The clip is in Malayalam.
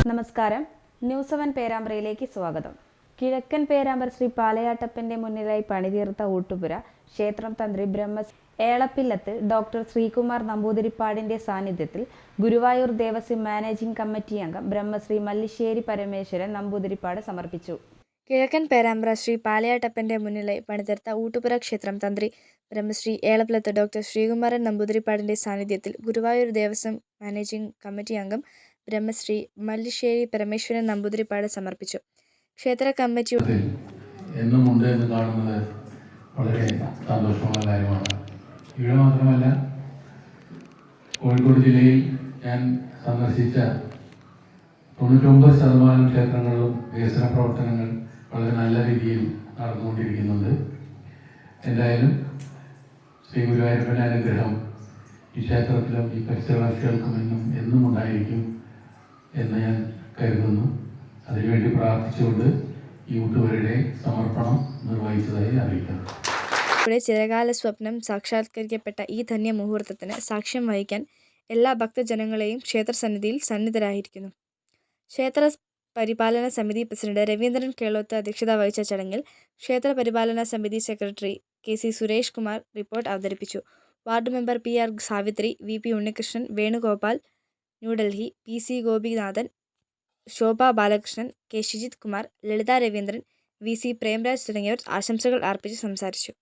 നമസ്കാരം. ന്യൂസ് 7 പേരാമ്പ്രയിലേക്ക് സ്വാഗതം. കിഴക്കൻ പേരാമ്പ്ര ശ്രീ പാലയാട്ടപ്പന്റെ മുന്നിലായി പണിതീർത്ത ഊട്ടുപുര ക്ഷേത്രം തന്ത്രി ഏളപ്പില്ലത്ത് ഡോക്ടർ ശ്രീകുമാർ നമ്പൂതിരിപ്പാടിന്റെ സാന്നിധ്യത്തിൽ ഗുരുവായൂർ ദേവസ്വം മാനേജിംഗ് കമ്മിറ്റി അംഗം ബ്രഹ്മശ്രീ മല്ലിശ്ശേരി പരമേശ്വരൻ നമ്പൂതിരിപ്പാട് സമർപ്പിച്ചു. കിഴക്കൻ പേരാമ്പ്ര ശ്രീ പാലയാട്ടപ്പന്റെ മുന്നിലായി പണിതീർത്ത ഊട്ടുപുര ക്ഷേത്രം തന്ത്രി ബ്രഹ്മശ്രീ ഏളപ്പില്ലത്ത് ഡോക്ടർ ശ്രീകുമാരൻ നമ്പൂതിരിപ്പാടിന്റെ സാന്നിധ്യത്തിൽ ഗുരുവായൂർ ദേവസ്വം മാനേജിംഗ് കമ്മിറ്റി അംഗം ബ്രഹ്മശ്രീ മല്ലിശ്ശേരി പരമേശ്വരൻ നമ്പൂതിരിപ്പാട് സമർപ്പിച്ചു. ക്ഷേത്ര കമ്മിറ്റി എന്നുമുണ്ട് എന്ന് കാണുന്നത് വളരെ സന്തോഷമുള്ള കാര്യമാണ്. ഇവിടെ മാത്രമല്ല, കോഴിക്കോട് ജില്ലയിൽ ഞാൻ സന്ദർശിച്ച 99% ക്ഷേത്രങ്ങളിലും വികസന പ്രവർത്തനങ്ങൾ വളരെ നല്ല രീതിയിൽ നടന്നുകൊണ്ടിരിക്കുന്നുണ്ട്. എന്തായാലും ശ്രീ ഗുരുവായൂരപ്പൻ്റെ അനുഗ്രഹം ഈ ക്ഷേത്രത്തിലും ഈ പരിസരവാസികൾക്കും എന്നും ഉണ്ടായിരിക്കും എന്ന് ഞാൻ കരുതുന്നു. അതിനുവേണ്ടി പ്രാർത്ഥിച്ചുകൊണ്ട് ഈ ഊട്ടുപുരയുടെ സമർപ്പണം നിർവഹിച്ചതായി അറിയിക്കുന്നു. ചിരകാല സ്വപ്നം സാക്ഷാത്കരിക്കപ്പെട്ട ഈ ധന്യ മുഹൂർത്തത്തിന് സാക്ഷ്യം വഹിക്കാൻ എല്ലാ ഭക്തജനങ്ങളെയും ക്ഷേത്രസന്നിധിയിൽ സന്നിധരായിരിക്കുന്നു. ക്ഷേത്ര പരിപാലന സമിതി പ്രസിഡന്റ് രവീന്ദ്രൻ കേളോത്ത് അധ്യക്ഷത വഹിച്ച ചടങ്ങിൽ ക്ഷേത്ര പരിപാലന സമിതി secretary KC Suresh Kumar report അവതരിപ്പിച്ചു. Ward member PR Savitri, VP Unnikrishnan, Venugopal, ന്യൂഡൽഹി, PC Gopinathan, Shobha Balakrishnan, K Shijith Kumar, Lalitha Raveendran, VC Premraj തുടങ്ങിയവർ ആശംസകൾ അർപ്പിച്ച് സംസാരിച്ചു.